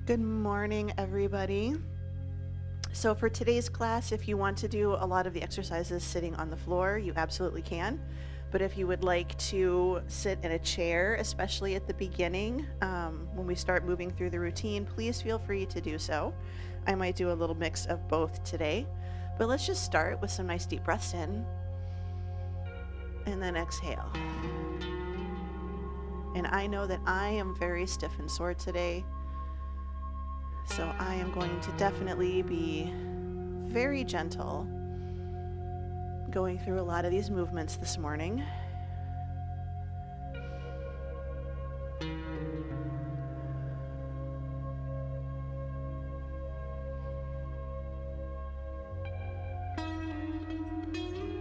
Good morning, everybody. So for today's class, if you want to do a lot of the exercises sitting on the floor, you absolutely can. But if you would like to sit in a chair, especially at the beginning, when we start moving through the routine, please feel free to do so. I might do a little mix of both today. But let's just start with some nice deep breaths in. And then exhale. And I know that I am very stiff and sore today. So I am going to definitely be very gentle going through a lot of these movements this morning.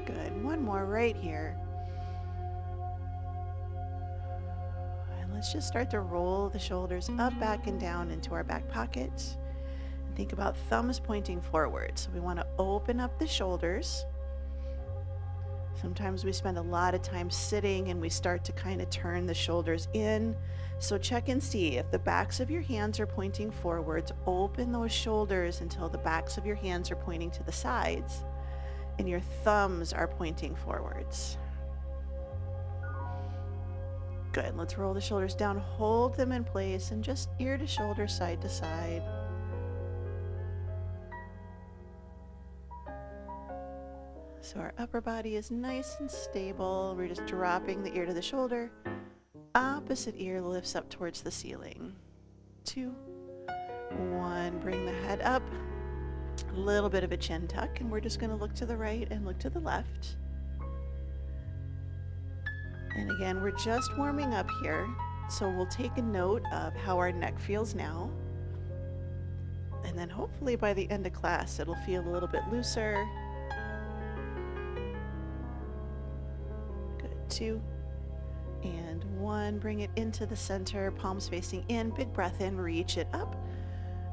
Good. One more right here. Let's just start to roll the shoulders up, back, and down into our back pockets. Think about thumbs pointing forward. So we want to open up the shoulders. Sometimes we spend a lot of time sitting and we start to kind of turn the shoulders in. So check and see if the backs of your hands are pointing forwards. Open those shoulders until the backs of your hands are pointing to the sides and your thumbs are pointing forwards. Good. Let's roll the shoulders down, hold them in place, and just ear to shoulder, side to side. So our upper body is nice and stable. We're just dropping the ear to the shoulder. Opposite ear lifts up towards the ceiling. 2, 1. Bring the head up. A little bit of a chin tuck, and we're just going to look to the right and look to the left. And again, we're just warming up here, so we'll take a note of how our neck feels now. And then hopefully by the end of class, it'll feel a little bit looser. Good. 2 and 1. Bring it into the center, palms facing in. Big breath in, reach it up.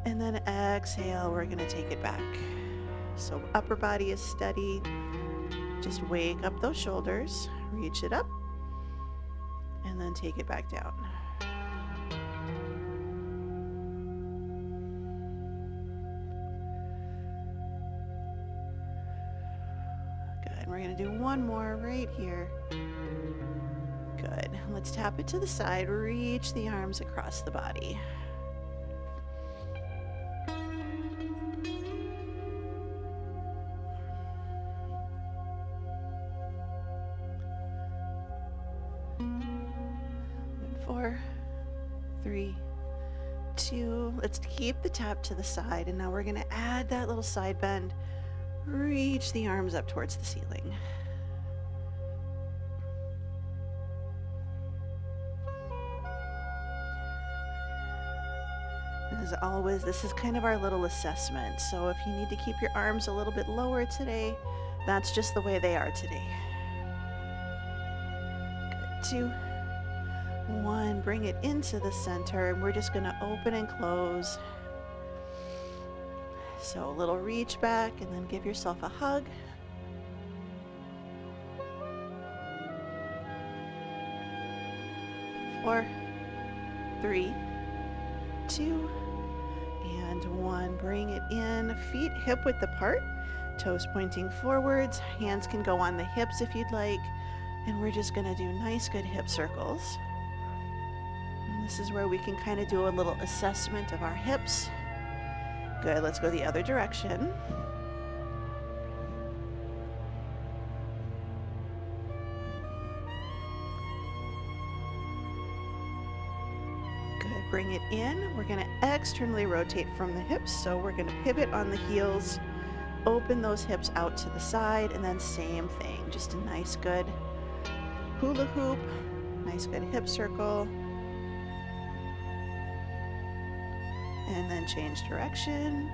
And then exhale, we're going to take it back. So upper body is steady. Just wake up those shoulders, reach it up. And then take it back down. Good. We're going to do one more right here. Good. Let's tap it to the side. Reach the arms across the body. Let's keep the tap to the side, and now we're going to add that little side bend. Reach the arms up towards the ceiling. As always, this is kind of our little assessment. So if you need to keep your arms a little bit lower today, that's just the way they are today. Good. 2, 1, bring it into the center, and we're just going to open and close. So a little reach back, and then give yourself a hug. Four, 3, 2, and 1. Bring it in, feet hip width apart, toes pointing forwards. Hands can go on the hips if you'd like, and we're just going to do nice, good hip circles. This is where we can kind of do a little assessment of our hips. Good, let's go the other direction. Good, bring it in. We're going to externally rotate from the hips, so we're going to pivot on the heels, open those hips out to the side, and then same thing. Just a nice, good hula hoop, nice, good hip circle. And then change direction.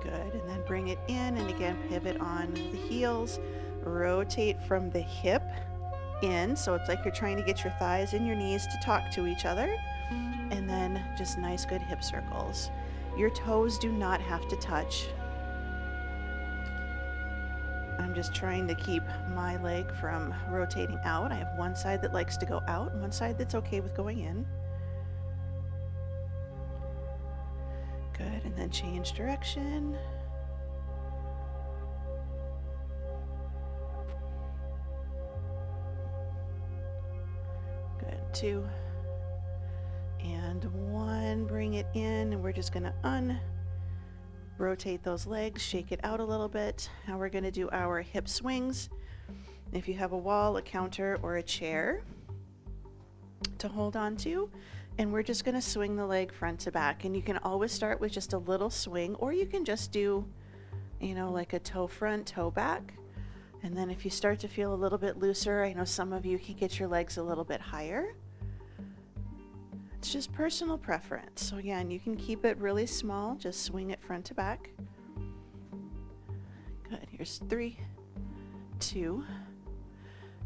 Good, and then bring it in, and again pivot on the heels. Rotate from the hip in, so it's like you're trying to get your thighs and your knees to talk to each other. And then just nice, good hip circles. Your toes do not have to touch. I'm just trying to keep my leg from rotating out. I have one side that likes to go out and one side that's okay with going in. Good, and then change direction. Good, 2 and 1. Bring it in, and we're just going to rotate those legs, shake it out a little bit. Now we're going to do our hip swings. If you have a wall, a counter, or a chair to hold on to, and we're just going to swing the leg front to back. And you can always start with just a little swing, or you can just do, you know, like a toe front, toe back. And then if you start to feel a little bit looser, I know some of you can get your legs a little bit higher. It's just personal preference. So again, you can keep it really small, just swing it front to back. Good, here's 3, 2,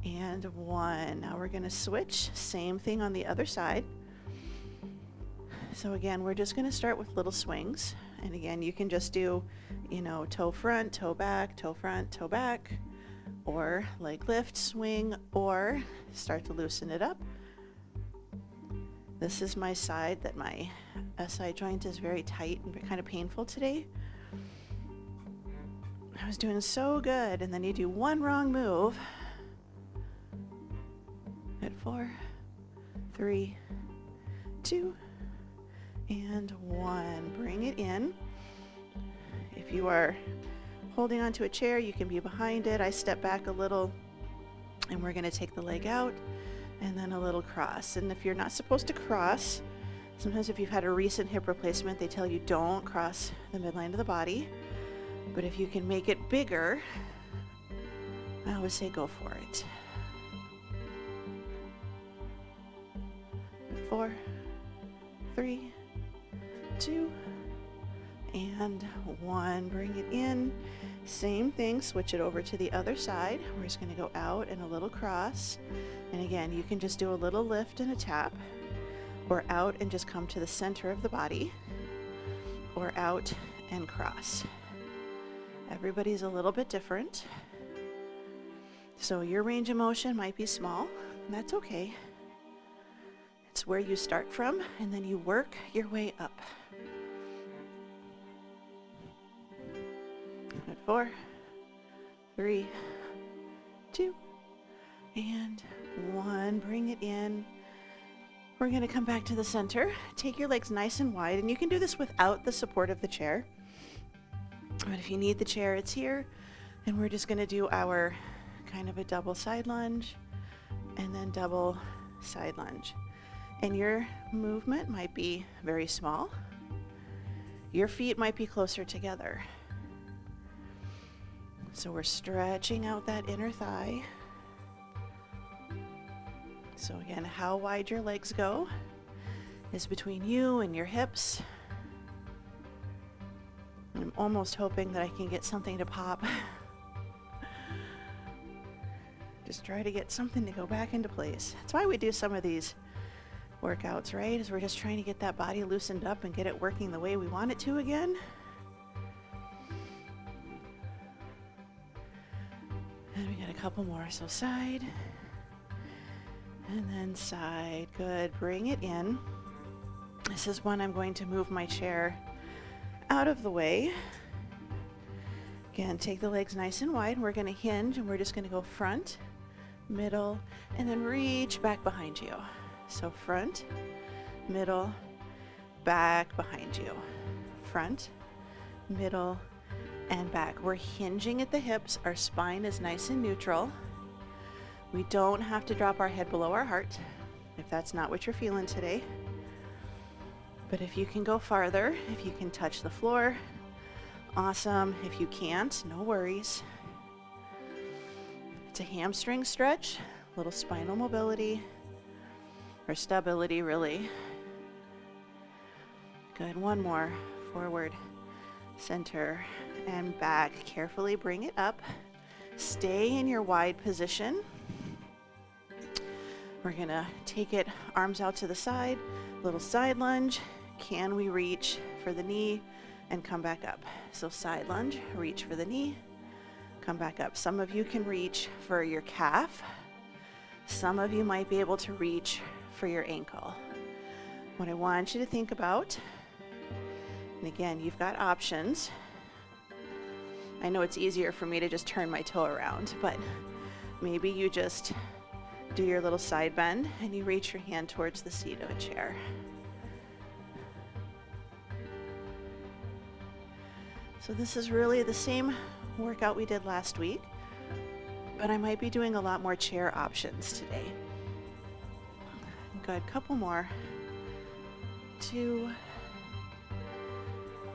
and 1. Now we're gonna switch, same thing on the other side. So again, we're just gonna start with little swings. And again, you can just do, you know, toe front, toe back, toe front, toe back, or leg lift, swing, or start to loosen it up. This is my side that my SI joint is very tight and kind of painful today. I was doing so good, and then you do one wrong move. At 4, 3, 2, and 1. Bring it in. If you are holding onto a chair, you can be behind it. I step back a little, and we're going to take the leg out. And then a little cross. And if you're not supposed to cross, sometimes if you've had a recent hip replacement, they tell you don't cross the midline of the body. But if you can make it bigger, I always say go for it. 4, 3, 2, and 1. Bring it in. Same thing, switch it over to the other side. We're just going to go out and a little cross. And again, you can just do a little lift and a tap, or out and just come to the center of the body, or out and cross. Everybody's a little bit different. So your range of motion might be small, and that's okay. It's where you start from, and then you work your way up. At 4, 3, 2, and 1. Bring it in. We're going to come back to the center. Take your legs nice and wide, and you can do this without the support of the chair. But if you need the chair, it's here. And we're just going to do our kind of a double side lunge, and then double side lunge. And your movement might be very small. Your feet might be closer together. So we're stretching out that inner thigh. So again, how wide your legs go is between you and your hips. I'm almost hoping that I can get something to pop. Just try to get something to go back into place. That's why we do some of these workouts, right? Is we're just trying to get that body loosened up and get it working the way we want it to again. And we got a couple more. So side, and then side. Good. Bring it in. This is when I'm going to move my chair out of the way. Again, take the legs nice and wide. We're going to hinge, and we're just going to go front, middle, and then reach back behind you. So front, middle, back behind you. Front, middle, and back. We're hinging at the hips. Our spine is nice and neutral. We don't have to drop our head below our heart if that's not what you're feeling today. But if you can go farther, if you can touch the floor, awesome. If you can't, no worries. It's a hamstring stretch, a little spinal mobility, or stability really. Good, one more. Forward, center, and back. Carefully bring it up. Stay in your wide position. We're gonna take it arms out to the side, little side lunge. Can we reach for the knee and come back up? So side lunge, reach for the knee, Come back up. Some of you can reach for your calf. Some of you might be able to reach for your ankle. What I want you to think about, and again, you've got options. I know it's easier for me to just turn my toe around, but maybe you just do your little side bend and you reach your hand towards the seat of a chair. So this is really the same workout we did last week, but I might be doing a lot more chair options today. Good, couple more. 2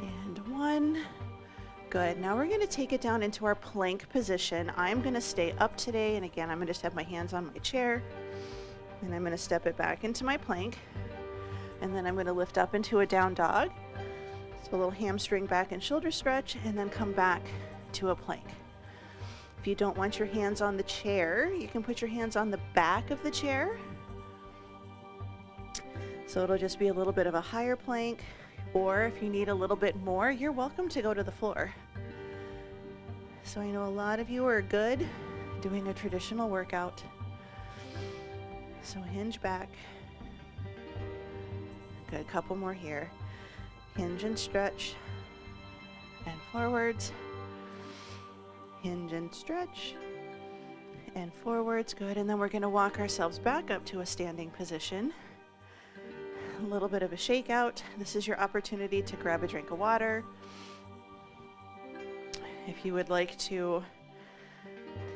and 1. Good. Now we're going to take it down into our plank position. I'm going to stay up today, and again, I'm going to just have my hands on my chair, and I'm going to step it back into my plank, and then I'm going to lift up into a down dog. So a little hamstring back and shoulder stretch, and then come back to a plank. If you don't want your hands on the chair, you can put your hands on the back of the chair. So it'll just be a little bit of a higher plank, or if you need a little bit more, you're welcome to go to the floor. So I know a lot of you are good doing a traditional workout. So hinge back. Good, couple more here. Hinge and stretch, and forwards. Hinge and stretch, and forwards. Good, and then we're going to walk ourselves back up to a standing position. A little bit of a shakeout. This is your opportunity to grab a drink of water. If you would like to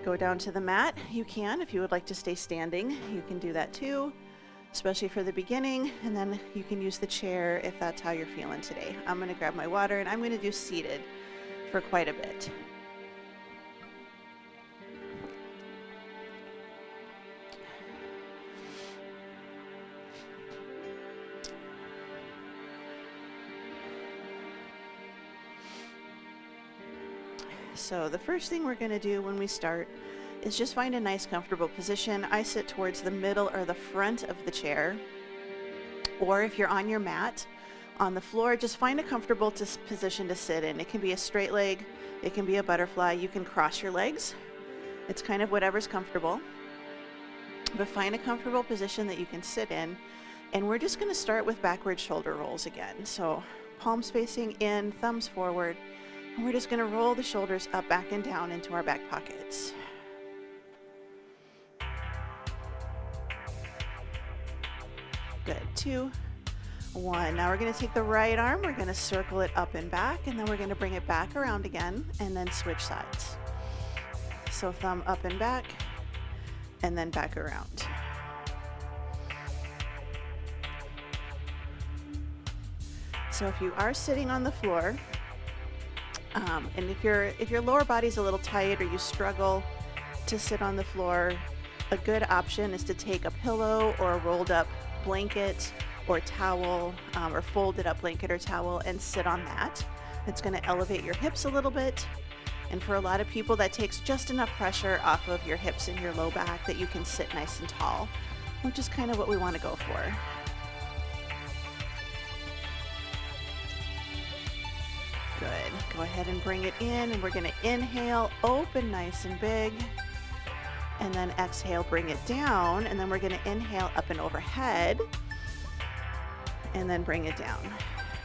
go down to the mat, you can. If you would like to stay standing, you can do that too, especially for the beginning, and then you can use the chair if that's how you're feeling today. I'm going to grab my water, and I'm going to do seated for quite a bit. So the first thing we're going to do when we start is just find a nice comfortable position. I sit towards the middle or the front of the chair, or if you're on your mat on the floor, just find a comfortable position to sit in. It can be a straight leg, it can be a butterfly, you can cross your legs. It's kind of whatever's comfortable, but find a comfortable position that you can sit in. And we're just going to start with backward shoulder rolls again. So palms facing in, thumbs forward. And we're just going to roll the shoulders up, back, and down into our back pockets. Good. 2, 1. Now we're going to take the right arm, we're going to circle it up and back, and then we're going to bring it back around again, and then switch sides. So thumb up and back, and then back around. So if you are sitting on the floor, and if your lower body's a little tight or you struggle to sit on the floor, a good option is to take a pillow or a rolled up blanket or towel, or folded up blanket or towel, and sit on that. It's going to elevate your hips a little bit, and for a lot of people that takes just enough pressure off of your hips and your low back that you can sit nice and tall, which is kind of what we want to go for. Good. Go ahead and bring it in, and we're going to inhale, open nice and big, and then exhale, bring it down, and then we're going to inhale up and overhead, and then bring it down.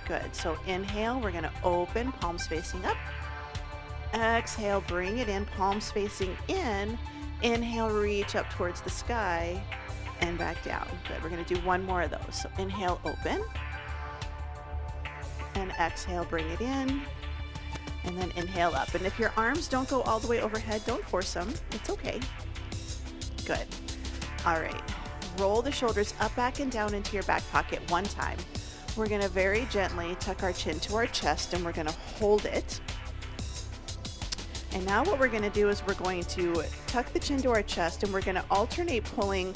Good. So inhale, we're going to open, palms facing up. Exhale, bring it in, palms facing in. Inhale, reach up towards the sky, and back down. Good. We're going to do one more of those. So inhale, open. And exhale, bring it in, and then inhale up. And if your arms don't go all the way overhead, don't force them. It's okay. Good. All right. Roll the shoulders up, back, and down into your back pocket one time. We're going to very gently tuck our chin to our chest, and we're going to hold it. And now what we're going to do is we're going to tuck the chin to our chest, and we're going to alternate pulling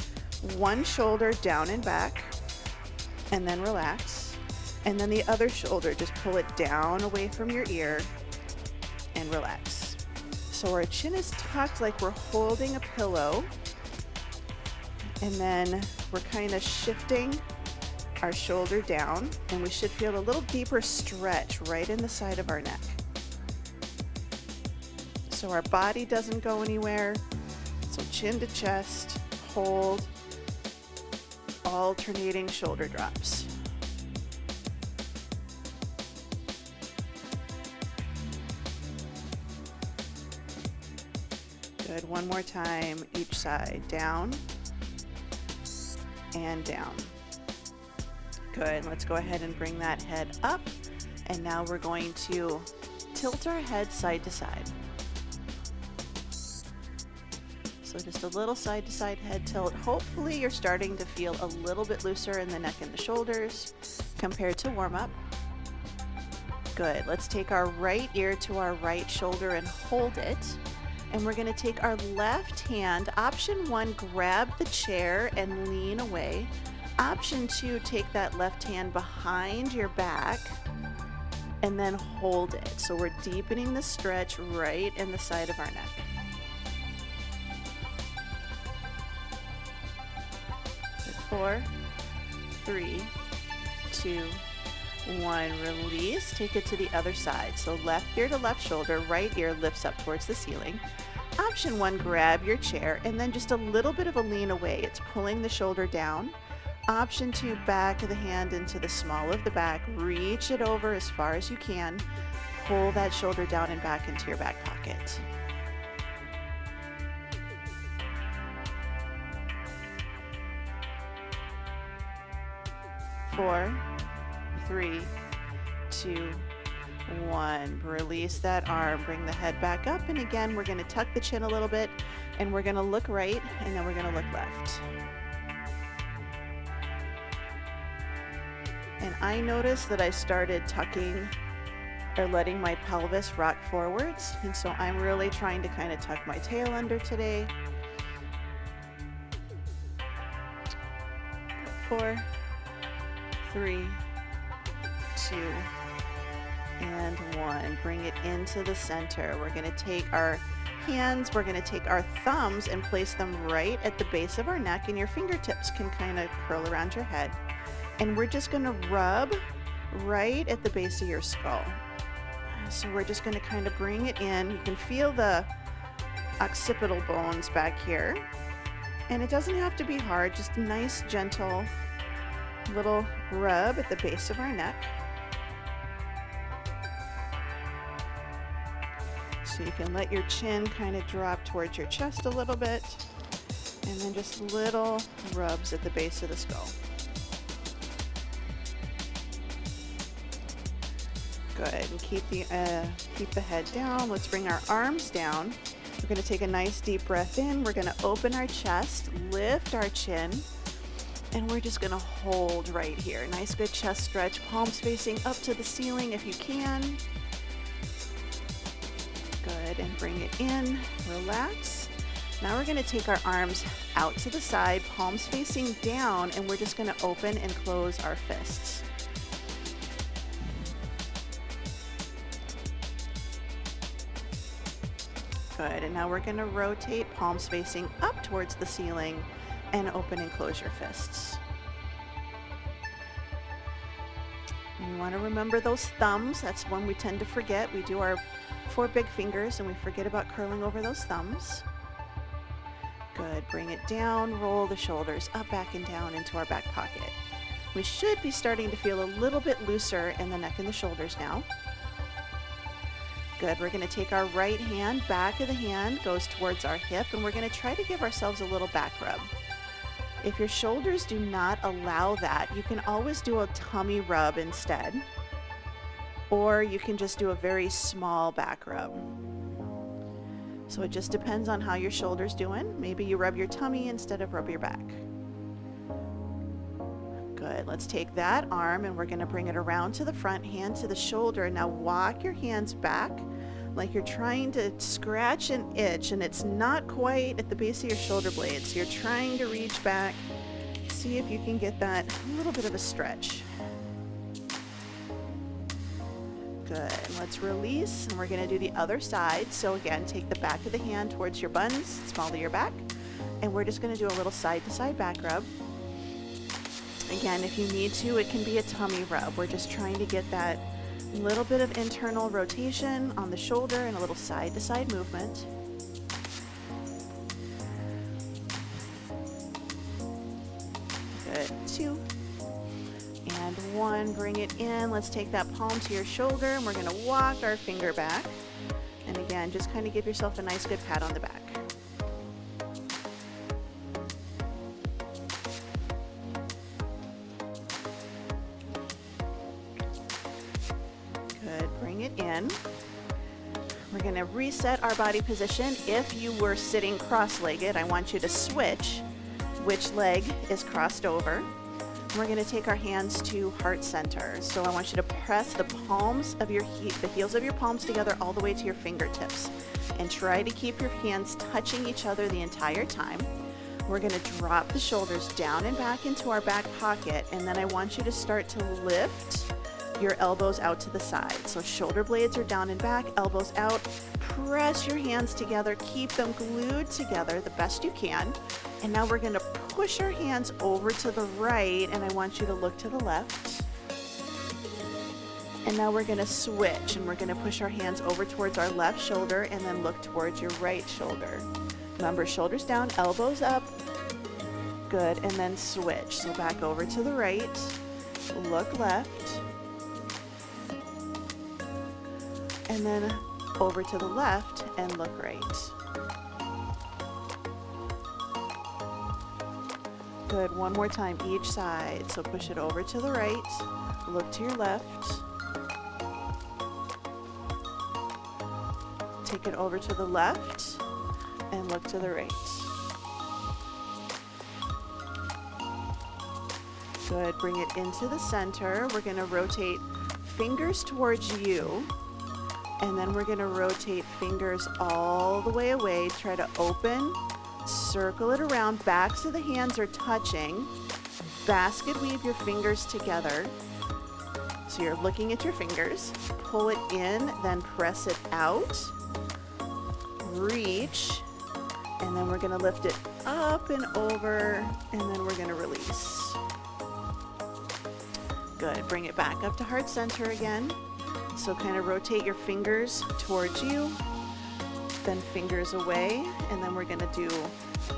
one shoulder down and back, and then relax. And then the other shoulder, just pull it down away from your ear and relax. So our chin is tucked like we're holding a pillow. And then we're kind of shifting our shoulder down, and we should feel a little deeper stretch right in the side of our neck. So so our body doesn't go anywhere. So chin to chest, hold, alternating shoulder drops. Good, one more time, each side, down and down. Good, let's go ahead and bring that head up, and now we're going to tilt our head side to side. So just a little side to side head tilt. Hopefully you're starting to feel a little bit looser in the neck and the shoulders compared to warm up. Good, let's take our right ear to our right shoulder and hold it. And we're gonna take our left hand, option 1, grab the chair and lean away. Option 2, take that left hand behind your back and then hold it. So we're deepening the stretch right in the side of our neck. Good, 4, 3, 2, 1. Release, take it to the other side. So left ear to left shoulder, right ear lifts up towards the ceiling. Option 1, grab your chair and then just a little bit of a lean away. It's pulling the shoulder down. Option 2, back of the hand into the small of the back. Reach it over as far as you can. Pull that shoulder down and back into your back pocket. Four, 3, 2, 1. Release that arm, bring the head back up, and again we're going to tuck the chin a little bit, and we're going to look right, and then we're going to look left. And I noticed that I started tucking or letting my pelvis rock forwards, and so I'm really trying to kind of tuck my tail under today. 4, 3, 2, and 1. Bring it into the center. We're going to take our hands, we're going to take our thumbs and place them right at the base of our neck, and your fingertips can kind of curl around your head. And we're just going to rub right at the base of your skull. So we're just going to kind of bring it in. You can feel the occipital bones back here. And it doesn't have to be hard, just a nice, gentle little rub at the base of our neck. So you can let your chin kind of drop towards your chest a little bit, and then just little rubs at the base of the skull. Good, and keep the head down. Let's bring our arms down. We're going to take a nice deep breath in. We're going to open our chest, lift our chin, and we're just going to hold right here. Nice good chest stretch, palms facing up to the ceiling if you can. Good, and bring it in, relax. Now we're going to take our arms out to the side, palms facing down, and we're just going to open and close our fists. Good, and now we're going to rotate, palms facing up towards the ceiling, and open and close your fists. And you want to remember those thumbs. That's one we tend to forget. We do our 4 big fingers and we forget about curling over those thumbs. Good, bring it down, roll the shoulders up, back, and down into our back pocket. We should be starting to feel a little bit looser in the neck and the shoulders now. Good, we're going to take our right hand, back of the hand goes towards our hip, and we're going to try to give ourselves a little back rub. If your shoulders do not allow that, you can always do a tummy rub instead, or you can just do a very small back rub. So it just depends on how your shoulder's doing. Maybe you rub your tummy instead of rub your back. Good, let's take that arm and we're going to bring it around to the front, hand to the shoulder. Now walk your hands back like you're trying to scratch an itch, and it's not quite at the base of your shoulder blades. You're trying to reach back, see if you can get that little bit of a stretch. Good, let's release, and we're going to do the other side. So again, take the back of the hand towards your buns, small of your back, and we're just going to do a little side-to-side back rub. Again, if you need to, it can be a tummy rub. We're just trying to get that A little bit of internal rotation on the shoulder and a little side to side movement. Good, 2 and 1, bring it in. Let's take that palm to your shoulder and we're gonna walk our finger back. And again, just kind of give yourself a nice good pat on the back. Good, bring it in. We're gonna reset our body position. If you were sitting cross-legged, I want you to switch which leg is crossed over. We're going to take our hands to heart center. So I want you to press the palms of the heels of your palms together all the way to your fingertips. And try to keep your hands touching each other the entire time. We're going to drop the shoulders down and back into our back pocket. And then I want you to start to lift your elbows out to the side. So shoulder blades are down and back, elbows out. Press your hands together, keep them glued together the best you can. And now we're going to push our hands over to the right, and I want you to look to the left. And now we're going to switch, and we're going to push our hands over towards our left shoulder and then look towards your right shoulder. Remember, shoulders down, elbows up. Good, and then switch. So back over to the right, look left, and then over to the left and look right. Good, one more time each side. So push it over to the right, look to your left, take it over to the left, and look to the right. Good, bring it into the center. We're gonna rotate fingers towards you, and then we're gonna rotate fingers all the way away. Try to open, circle it around, backs of the hands are touching. Basket weave your fingers together. So you're looking at your fingers. Pull it in, then press it out. Reach, and then we're gonna lift it up and over, and then we're gonna release. Good, bring it back up to heart center again. So kind of rotate your fingers towards you, then fingers away, and then we're gonna do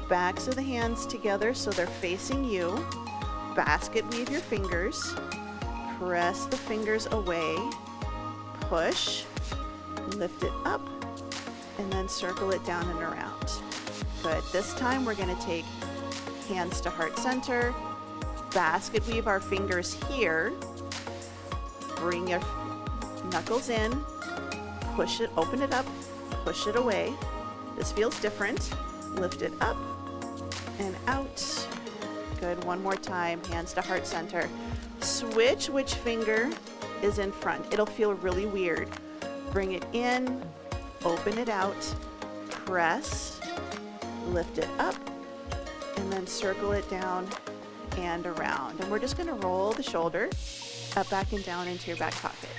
backs of the hands together so they're facing you. Basket weave your fingers, press the fingers away, push, lift it up, and then circle it down and around. Good, this time we're gonna take hands to heart center, basket weave our fingers here, bring your knuckles in, push it, open it up, push it away. This feels different. Lift it up and out. Good, one more time, hands to heart center. Switch which finger is in front. It'll feel really weird. Bring it in, open it out, press, lift it up, and then circle it down and around. And we're just gonna roll the shoulder up, back, and down into your back pocket.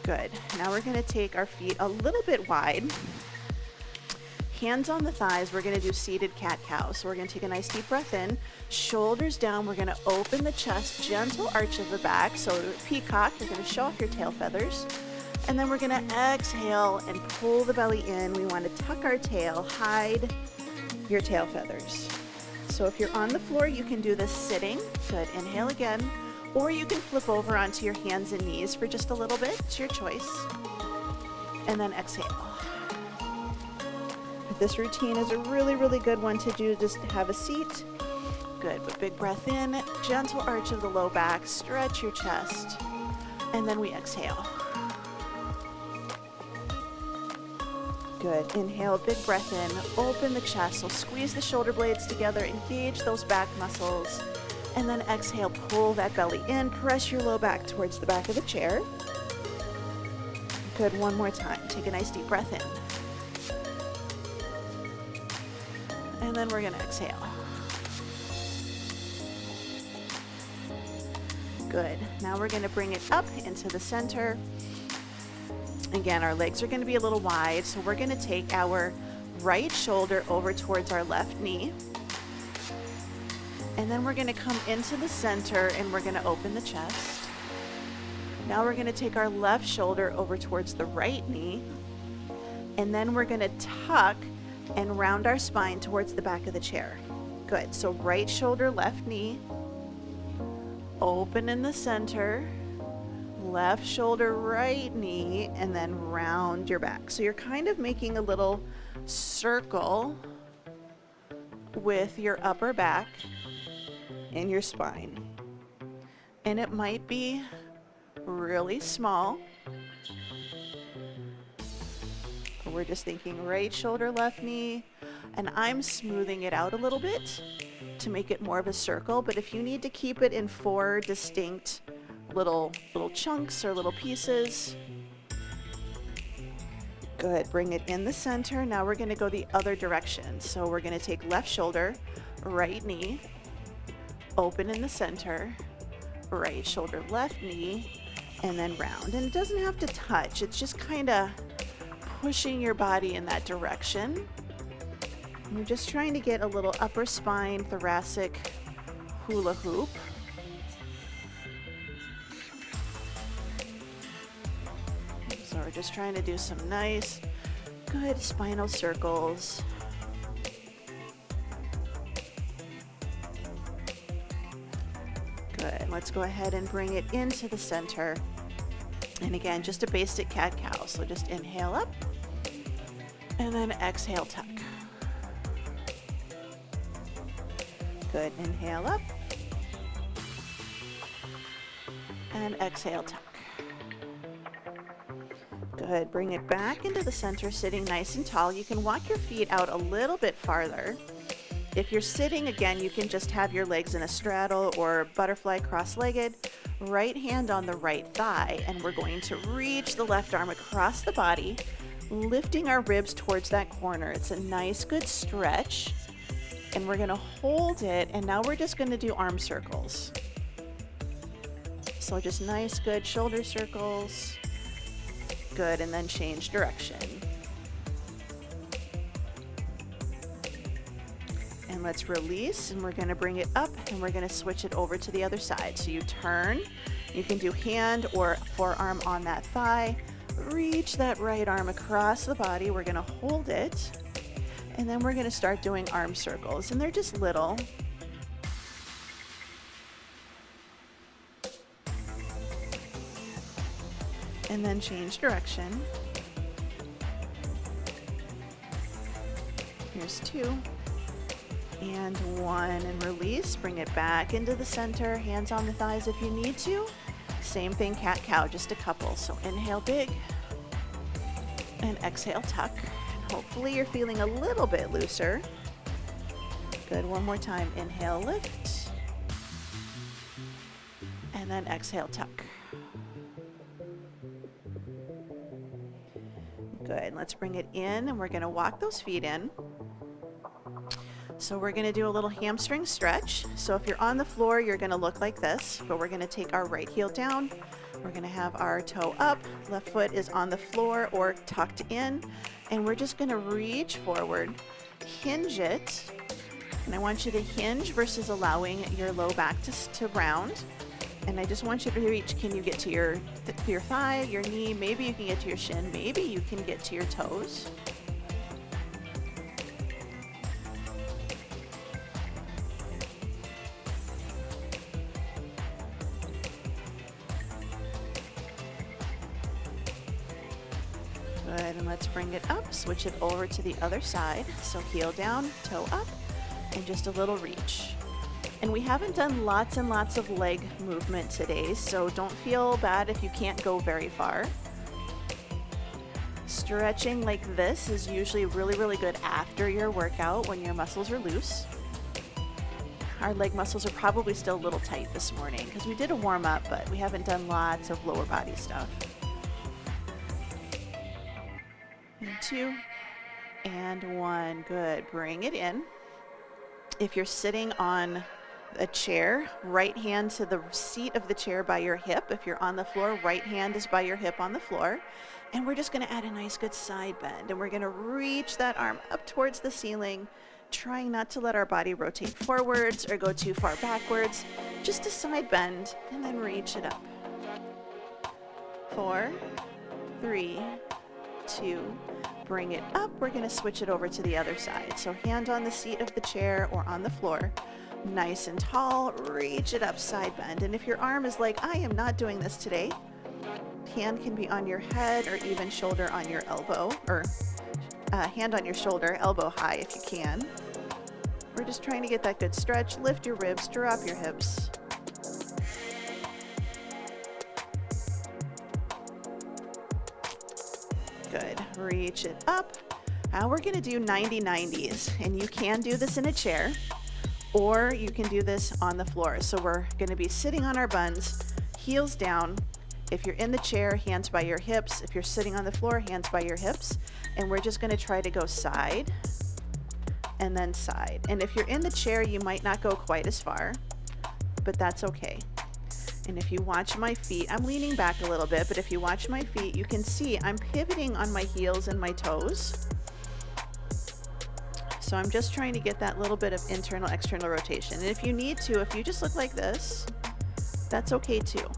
Good. Now we're going to take our feet a little bit wide. Hands on the thighs. We're going to do seated cat-cow. So we're going to take a nice deep breath in. Shoulders down. We're going to open the chest. Gentle arch of the back. So peacock. You're going to show off your tail feathers. And then we're going to exhale and pull the belly in. We want to tuck our tail. Hide your tail feathers. So if you're on the floor, you can do this sitting. Good. Inhale again. Or you can flip over onto your hands and knees for just a little bit. It's your choice. And then exhale. This routine is a really, really good one to do. Just have a seat. Good, but big breath in, gentle arch of the low back, stretch your chest, and then we exhale. Good, inhale, big breath in, open the chest, so squeeze the shoulder blades together, engage those back muscles. And then exhale, pull that belly in, press your low back towards the back of the chair. Good, one more time. Take a nice deep breath in. And then we're gonna exhale. Good, now we're gonna bring it up into the center. Again, our legs are gonna be a little wide, so we're gonna take our right shoulder over towards our left knee. And then we're gonna come into the center and we're gonna open the chest. Now we're gonna take our left shoulder over towards the right knee. And then we're gonna tuck and round our spine towards the back of the chair. Good, so right shoulder, left knee. Open in the center. Left shoulder, right knee, and then round your back. So you're kind of making a little circle with your upper back and your spine. And it might be really small. But we're just thinking right shoulder, left knee, and I'm smoothing it out a little bit to make it more of a circle. But if you need to keep it in 4 distinct little chunks or little pieces, good. Bring it in the center. Now we're going to go the other direction. So we're going to take left shoulder, right knee, open in the center, right shoulder, left knee, and then round. And it doesn't have to touch. It's just kind of pushing your body in that direction. And we're just trying to get a little upper spine thoracic hula hoop. So we're just trying to do some nice, good spinal circles. Good. Let's go ahead and bring it into the center. And again, just a basic cat-cow. So just inhale up and then exhale, tuck. Good. Inhale up and exhale, tuck. Good. Bring it back into the center, sitting nice and tall. You can walk your feet out a little bit farther. If you're sitting, again, you can just have your legs in a straddle or butterfly cross-legged. Right hand on the right thigh, and we're going to reach the left arm across the body, lifting our ribs towards that corner. It's a nice, good stretch. And we're going to hold it, and now we're just going to do arm circles. So just nice, good shoulder circles. Good, and then change direction. And let's release, and we're going to bring it up, and we're going to switch it over to the other side. So you turn, you can do hand or forearm on that thigh. Reach that right arm across the body. We're going to hold it, and then we're going to start doing arm circles, and they're just little. And then change direction. Here's 2 and 1, and release. Bring it back into the center, hands on the thighs if you need to. Same thing, cat-cow, just a couple. So inhale big and exhale, tuck. And hopefully you're feeling a little bit looser. Good, one more time. Inhale, lift, and then exhale, tuck. Good, let's bring it in, and we're going to walk those feet in. So we're going to do a little hamstring stretch. So if you're on the floor, you're going to look like this, but we're going to take our right heel down. We're going to have our toe up, left foot is on the floor or tucked in, and we're just going to reach forward, hinge it, and I want you to hinge versus allowing your low back to round. And I just want you to reach. Can you get to your thigh, your knee? Maybe you can get to your shin. Maybe you can get to your toes. Good, and let's bring it up. Switch it over to the other side. So heel down, toe up, and just a little reach. And we haven't done lots and lots of leg movement today, so don't feel bad if you can't go very far. Stretching like this is usually really, really good after your workout when your muscles are loose. Our leg muscles are probably still a little tight this morning because we did a warm up, but we haven't done lots of lower body stuff. And 2 and 1, good. Bring it in. If you're sitting on a chair, right hand to the seat of the chair by your hip. If you're on the floor, right hand is by your hip on the floor. And we're just going to add a nice good side bend, and we're going to reach that arm up towards the ceiling, trying not to let our body rotate forwards or go too far backwards. Just a side bend and then reach it up. 4, 3, 2, bring it up. We're going to switch it over to the other side. So hand on the seat of the chair or on the floor. Nice and tall, reach it up, side bend. And if your arm is like, I am not doing this today, hand can be on your head or even shoulder on your elbow, or hand on your shoulder, elbow high if you can. We're just trying to get that good stretch. Lift your ribs, drop your hips. Good. Reach it up. Now we're going to do 90-90s, and you can do this in a chair or you can do this on the floor. So we're going to be sitting on our buns, heels down. If you're in the chair, hands by your hips. If you're sitting on the floor, hands by your hips. And we're just going to try to go side and then side. And if you're in the chair, you might not go quite as far, but that's okay. And if you watch my feet, I'm leaning back a little bit, but if you watch my feet, you can see I'm pivoting on my heels and my toes. So I'm just trying to get that little bit of internal, external rotation. And if you need to, if you just look like this, that's okay too.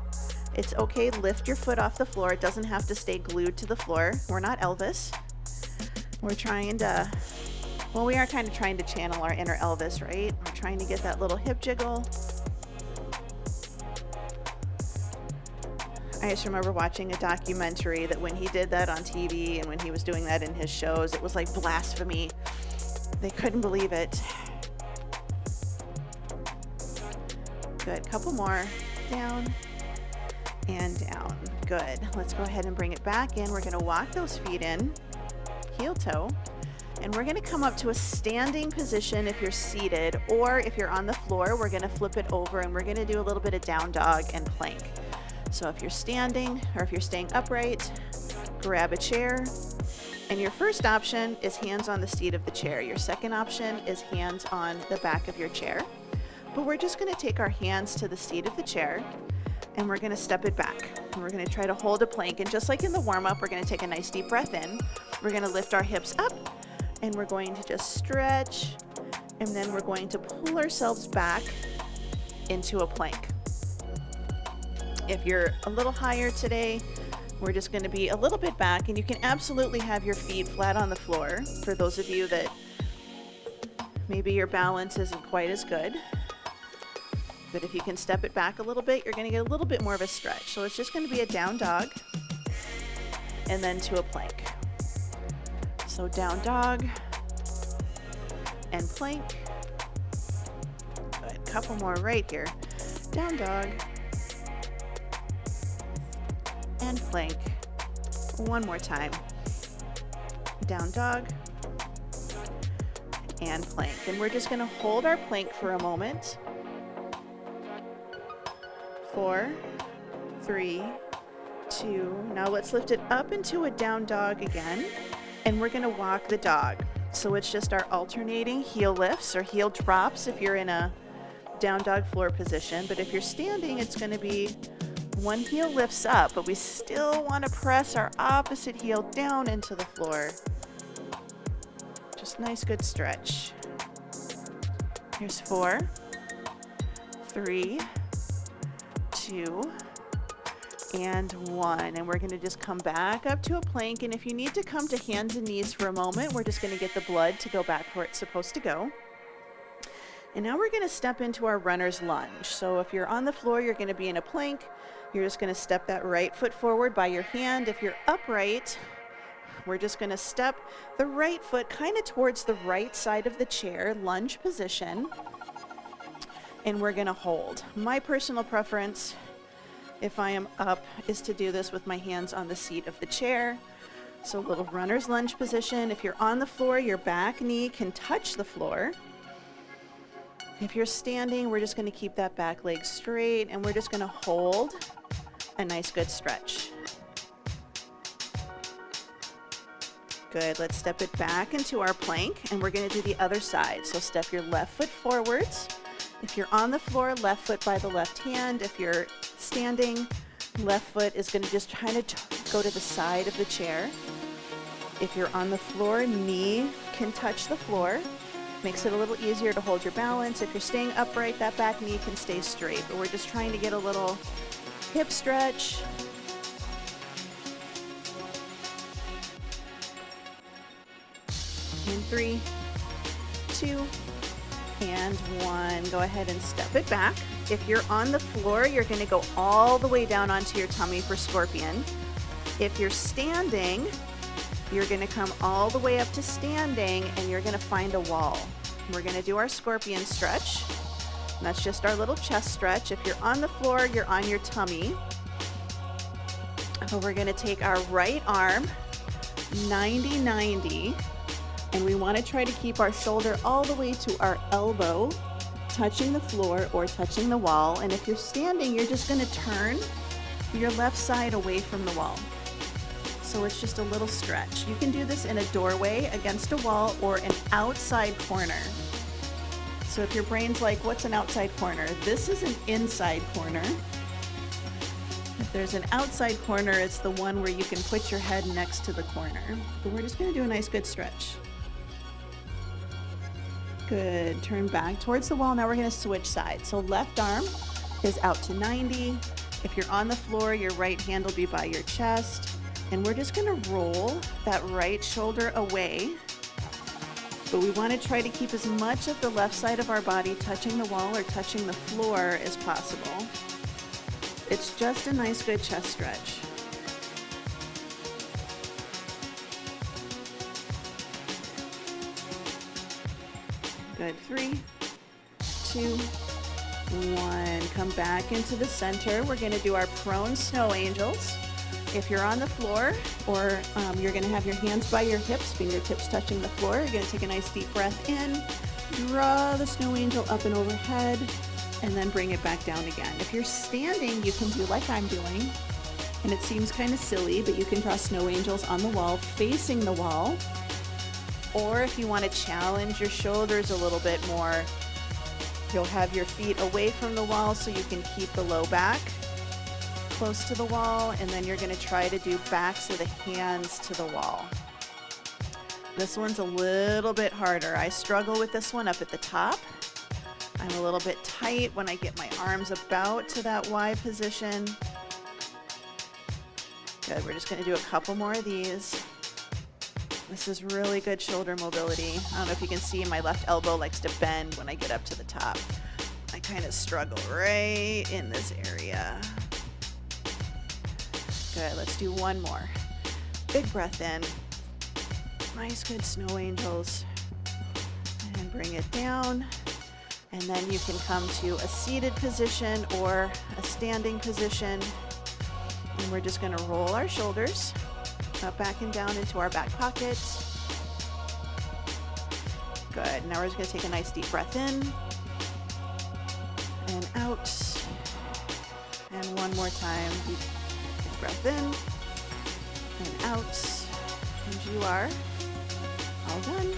It's okay, lift your foot off the floor. It doesn't have to stay glued to the floor. We're not Elvis. We're trying to, well, we are kind of trying to channel our inner Elvis, right? We're trying to get that little hip jiggle. I just remember watching a documentary that when he did that on TV and when he was doing that in his shows, it was like blasphemy. They couldn't believe it. Good, couple more. Down and down. Good. Let's go ahead and bring it back in. We're going to walk those feet in, heel toe, and we're going to come up to a standing position if you're seated, or if you're on the floor, we're going to flip it over and we're going to do a little bit of down dog and plank. So if you're standing or if you're staying upright, grab a chair. And your first option is hands on the seat of the chair. Your second option is hands on the back of your chair. But we're just going to take our hands to the seat of the chair and we're going to step it back. And we're going to try to hold a plank. And just like in the warm-up, we're going to take a nice deep breath in. We're going to lift our hips up and we're going to just stretch. And then we're going to pull ourselves back into a plank. If you're a little higher today, we're just going to be a little bit back, and you can absolutely have your feet flat on the floor for those of you that maybe your balance isn't quite as good. But if you can step it back a little bit, you're going to get a little bit more of a stretch. So it's just going to be a down dog and then to a plank. So down dog and plank. Good. Couple more right here. Down dog and plank. One more time. Down dog and plank. And we're just going to hold our plank for a moment. 4, 3, 2. Now let's lift it up into a down dog again. And we're going to walk the dog. So it's just our alternating heel lifts or heel drops if you're in a down dog floor position. But if you're standing, it's going to be one heel lifts up, but we still want to press our opposite heel down into the floor. Just nice, good stretch. Here's 4, 3, 2, and 1. And we're going to just come back up to a plank. And if you need to come to hands and knees for a moment, we're just going to get the blood to go back where it's supposed to go. And now we're going to step into our runner's lunge. So if you're on the floor, you're going to be in a plank. You're just going to step that right foot forward by your hand. If you're upright, we're just going to step the right foot kind of towards the right side of the chair, lunge position, and we're going to hold. My personal preference, if I am up, is to do this with my hands on the seat of the chair. So a little runner's lunge position. If you're on the floor, your back knee can touch the floor. If you're standing, we're just going to keep that back leg straight and we're just going to hold a nice good stretch. Good. Let's step it back into our plank and we're going to do the other side. So step your left foot forwards. If you're on the floor, left foot by the left hand. If you're standing, left foot is going to just kind of go to the side of the chair. If you're on the floor, knee can touch the floor. Makes it a little easier to hold your balance. If you're staying upright, that back knee can stay straight, but we're just trying to get a little hip stretch. In 3, 2, and 1. Go ahead and step it back. If you're on the floor, you're going to go all the way down onto your tummy for scorpion. If you're standing, you're going to come all the way up to standing, and you're going to find a wall. We're going to do our scorpion stretch. And that's just our little chest stretch. If you're on the floor, you're on your tummy. So we're going to take our right arm 90-90, and we want to try to keep our shoulder all the way to our elbow, touching the floor or touching the wall. And if you're standing, you're just going to turn your left side away from the wall. So it's just a little stretch. You can do this in a doorway, against a wall, or an outside corner. So if your brain's like, what's an outside corner? This is an inside corner. If there's an outside corner, it's the one where you can put your head next to the corner. But we're just going to do a nice good stretch. Good. Turn back towards the wall. Now we're going to switch sides. So left arm is out to 90. If you're on the floor, your right hand will be by your chest. And we're just going to roll that right shoulder away. But we want to try to keep as much of the left side of our body touching the wall or touching the floor as possible. It's just a nice good chest stretch. Good. 3, 2, 1. Come back into the center. We're going to do our prone snow angels. If you're on the floor, or you're going to have your hands by your hips, fingertips touching the floor, you're going to take a nice deep breath in, draw the snow angel up and overhead, and then bring it back down again. If you're standing, you can do like I'm doing, and it seems kind of silly, but you can draw snow angels on the wall, facing the wall. Or if you want to challenge your shoulders a little bit more, you'll have your feet away from the wall so you can keep the low back close to the wall, and then you're going to try to do backs of the hands to the wall. This one's a little bit harder. I struggle with this one up at the top. I'm a little bit tight when I get my arms about to that Y position. Good. We're just going to do a couple more of these. This is really good shoulder mobility. I don't know if you can see my left elbow likes to bend when I get up to the top. I kind of struggle right in this area. Good, let's do one more. Big breath in. Nice, good snow angels. And bring it down. And then you can come to a seated position or a standing position. And we're just gonna roll our shoulders up, back, and down into our back pocket. Good, now we're just gonna take a nice deep breath in and out. And one more time. Breath in and out, and you are all done.